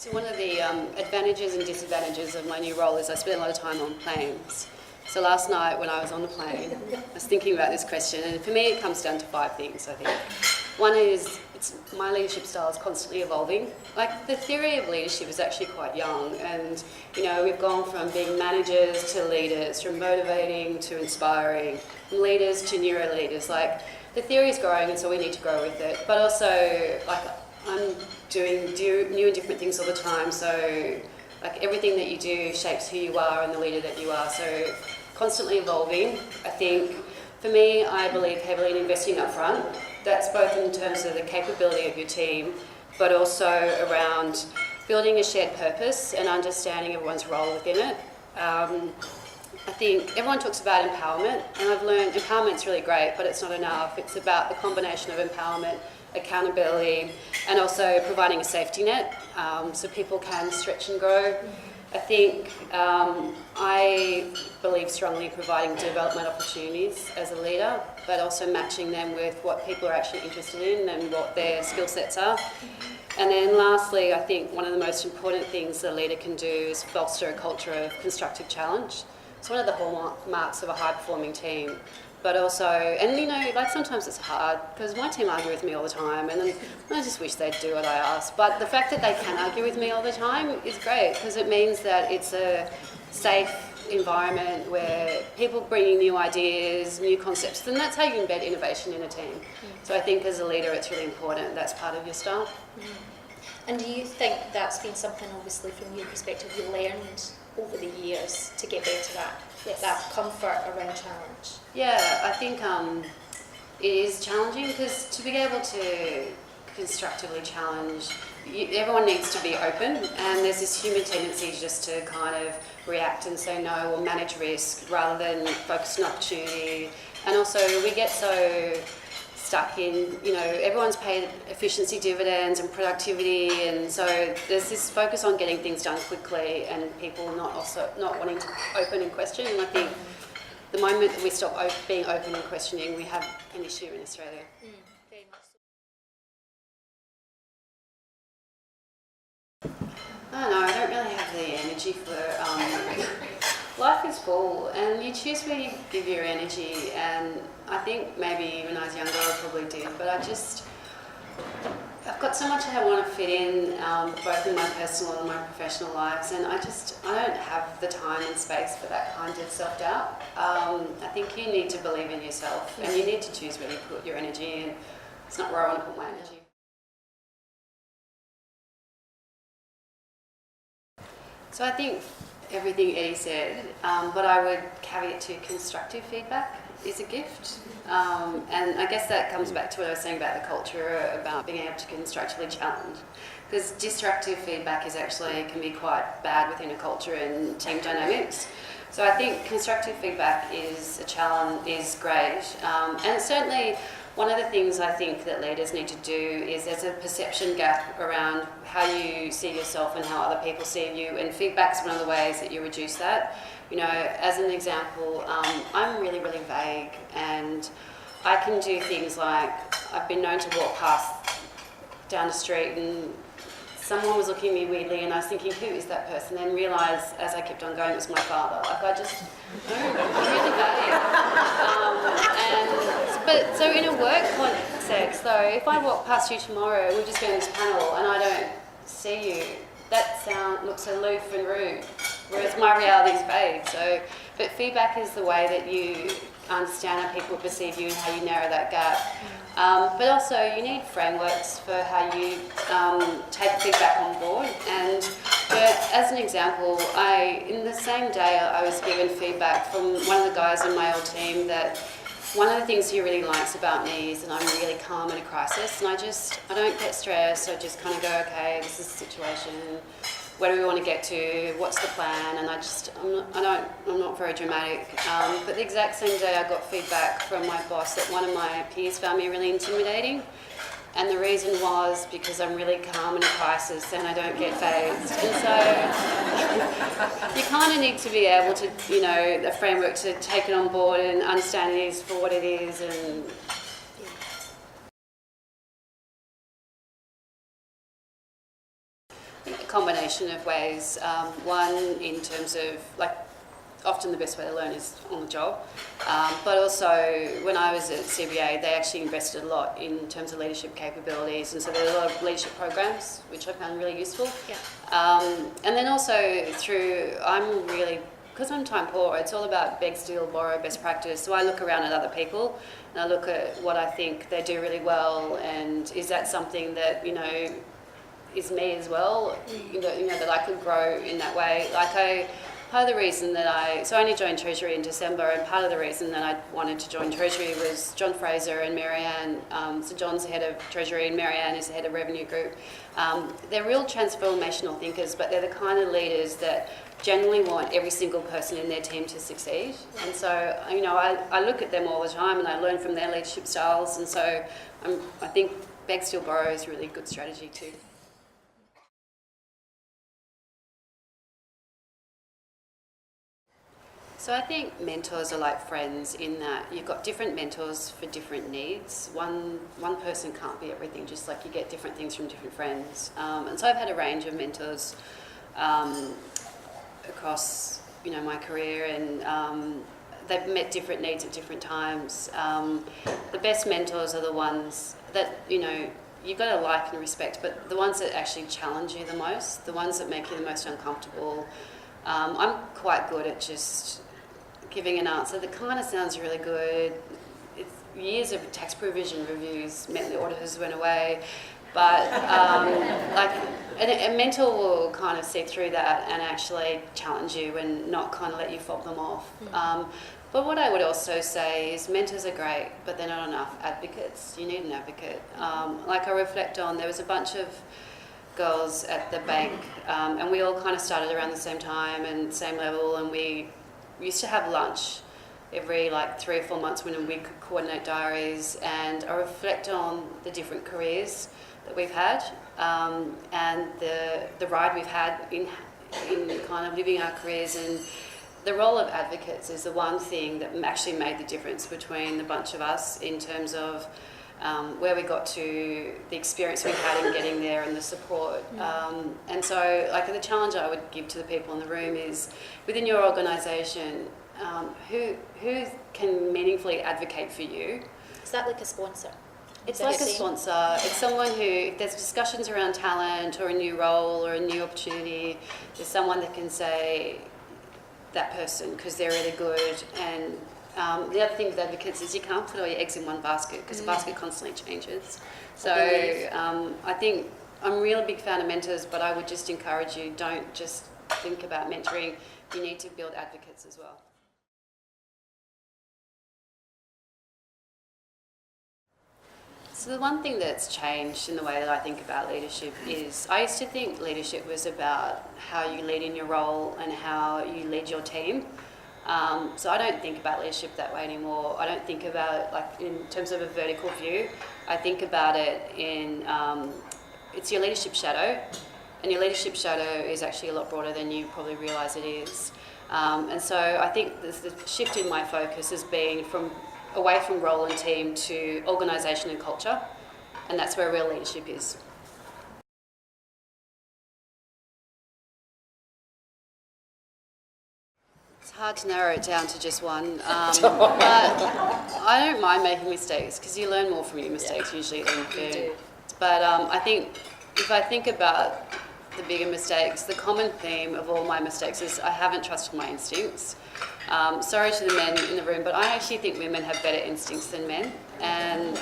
So one of the advantages and disadvantages of my new role is I spend a lot of time on planes. So last night when I was on the plane, I was thinking about this question, and for me it comes down to 5 things, I think. One is my leadership style is constantly evolving. Like, the theory of leadership is actually quite young, and we've gone from being managers to leaders, from motivating to inspiring, from leaders to neuro leaders. Like, the theory is growing, and so we need to grow with it. But also, like, I'm doing new and different things all the time, so like everything that you do shapes who you are and the leader that you are. So constantly evolving. I think for me, I believe heavily in investing up front. That's both in terms of the capability of your team, but also around building a shared purpose and understanding everyone's role within it. I think everyone talks about empowerment, and I've learned empowerment's really great, but it's not enough. It's about the combination of empowerment, accountability, and also providing a safety net so people can stretch and grow. I think I believe strongly in providing development opportunities as a leader, but also matching them with what people are actually interested in and what their skill sets are. And then lastly, I think one of the most important things a leader can do is foster a culture of constructive challenge. It's one of the hallmarks of a high-performing team. But also, and like sometimes it's hard because my team argue with me all the time, and then I just wish they'd do what I ask. But the fact that they can argue with me all the time is great, because it means that it's a safe environment where people bringing new ideas, new concepts, and that's how you embed innovation in a team. So I think as a leader it's really important that's part of your style. And do you think that's been something, obviously from your perspective, you learned over the years to get better at? Yes. That comfort around challenge? Yeah, I think it is challenging, because to be able to constructively challenge, everyone needs to be open, and there's this human tendency just to kind of react and say no or manage risk rather than focus on opportunity. And also we get so stuck in, everyone's paid efficiency dividends and productivity, and so there's this focus on getting things done quickly and people not wanting to open and question. And I think the moment that we stop being open and questioning, we have an issue in Australia. Very much so. I don't know, I don't really have the energy for life is full, and you choose where you give your energy, and I think maybe when I was younger I probably did, but I've got so much I want to fit in, both in my personal and my professional lives, and I don't have the time and space for that kind of self-doubt. I think you need to believe in yourself, and you need to choose where you put your energy, and it's not where I want to put my energy. So I think everything Eddie said, but I would caveat to constructive feedback is a gift. And I guess that comes back to what I was saying about the culture, about being able to constructively challenge. Because destructive feedback can be quite bad within a culture and team dynamics. So I think constructive feedback is a challenge, is great. And certainly one of the things I think that leaders need to do is there's a perception gap around how you see yourself and how other people see you, and feedback's one of the ways that you reduce that. As an example, I'm really, really vague, and I can do things like, I've been known to walk past down the street and someone was looking at me weirdly, and I was thinking, who is that person? And realised as I kept on going it was my father. Like, I'm really vague. But so in a work context though, if I walk past you tomorrow, we'll just be on this panel and I don't see you, that looks aloof and rude, whereas my reality is vague. So, but feedback is the way that you understand how people perceive you and how you narrow that gap. But also you need frameworks for how you take feedback on board. And as an example, in the same day I was given feedback from one of the guys in my old team that one of the things he really likes about me is that I'm really calm in a crisis, and I don't get stressed. I just kind of go, okay, this is the situation. Where do we want to get to? What's the plan? And I'm not very dramatic. But the exact same day I got feedback from my boss that one of my peers found me really intimidating. And the reason was because I'm really calm in a crisis and I don't get phased. And so you kind of need to be able to, a framework to take it on board and understand it is for what it is. And a combination of ways. One, in terms of, like, often the best way to learn is on the job. But also, when I was at CBA, they actually invested a lot in terms of leadership capabilities, and so there are a lot of leadership programs, which I found really useful. Yeah. And then also because I'm time poor, it's all about beg, steal, borrow, best practice. So I look around at other people and I look at what I think they do really well, and is that something that, is me as well, that I could grow in that way. Part of the reason that I only joined Treasury in December, and part of the reason that I wanted to join Treasury was John Fraser and Marianne. So John's the head of Treasury and Marianne is the head of Revenue Group. They're real transformational thinkers, but they're the kind of leaders that generally want every single person in their team to succeed. And so, I look at them all the time and I learn from their leadership styles. And so I think beg, steal, borrow is a really good strategy too. So I think mentors are like friends in that you've got different mentors for different needs. One person can't be everything, just like you get different things from different friends. And so I've had a range of mentors across my career, and they've met different needs at different times. The best mentors are the ones that you've got to like and respect, but the ones that actually challenge you the most, the ones that make you the most uncomfortable. I'm quite good at just giving an answer that kind of sounds really good. It's years of tax provision reviews meant the auditors went away, but a mentor will kind of see through that and actually challenge you and not kind of let you fob them off. But what I would also say is mentors are great, but they're not enough advocates. You need an advocate. I reflect on, there was a bunch of girls at the bank, and we all kind of started around the same time and same level, and we used to have lunch every 3 or 4 months when we could coordinate diaries, and I reflect on the different careers that we've had, and the ride we've had in kind of living our careers, and the role of advocates is the one thing that actually made the difference between the bunch of us in terms of where we got to, the experience we had in getting there and the support. And so the challenge I would give to the people in the room is, within your organisation, who can meaningfully advocate for you? Is that like a sponsor? It's like a sponsor. It's someone who, if there's discussions around talent or a new role or a new opportunity, there's someone that can say that person because they're really good. And the other thing with advocates is you can't put all your eggs in one basket because the basket constantly changes. So I think I'm a really big fan of mentors, but I would just encourage you, don't just think about mentoring. You need to build advocates as well. So the one thing that's changed in the way that I think about leadership is, I used to think leadership was about how you lead in your role and how you lead your team. So I don't think about leadership that way anymore. I don't think about it in terms of a vertical view. I think about it in, it's your leadership shadow, and your leadership shadow is actually a lot broader than you probably realise it is. And so I think the shift in my focus has been away from role and team to organisation and culture, and that's where real leadership is. It's hard to narrow it down to just one, but I don't mind making mistakes because you learn more from your mistakes usually than you do. But I think if I think about the bigger mistakes, the common theme of all my mistakes is I haven't trusted my instincts. Sorry to the men in the room, but I actually think women have better instincts than men, and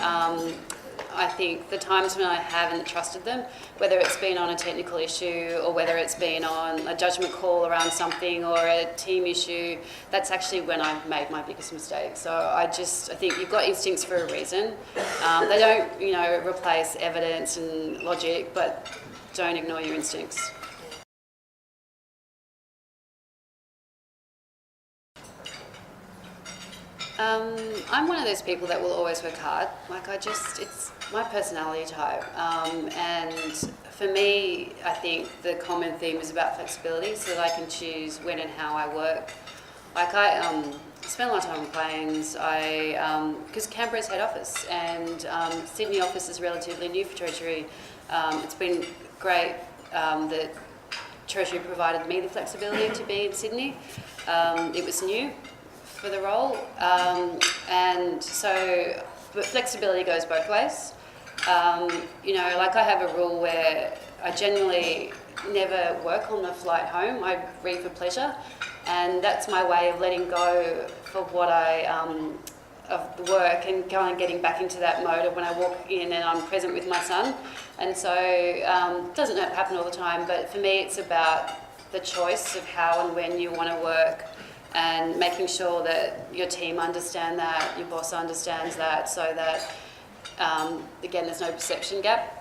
I think the times when I haven't trusted them, whether it's been on a technical issue or whether it's been on a judgment call around something or a team issue, that's actually when I've made my biggest mistake. So I think you've got instincts for a reason. They don't, replace evidence and logic, but don't ignore your instincts. I'm one of those people that will always work hard. It's my personality type. And for me, I think the common theme is about flexibility, so that I can choose when and how I work. I spend a lot of time on planes. Because Canberra's head office, and Sydney office is relatively new for Treasury. It's been great the Treasury provided me the flexibility to be in Sydney. It was new for the role, and so, but flexibility goes both ways. You know, like I have a rule where I generally never work on the flight home. I read for pleasure, and that's my way of letting go for what of the work and getting back into that mode of when I walk in and I'm present with my son. And so it doesn't happen all the time, but for me it's about the choice of how and when you want to work, and making sure that your team understand that, your boss understands that, so that again there's no perception gap.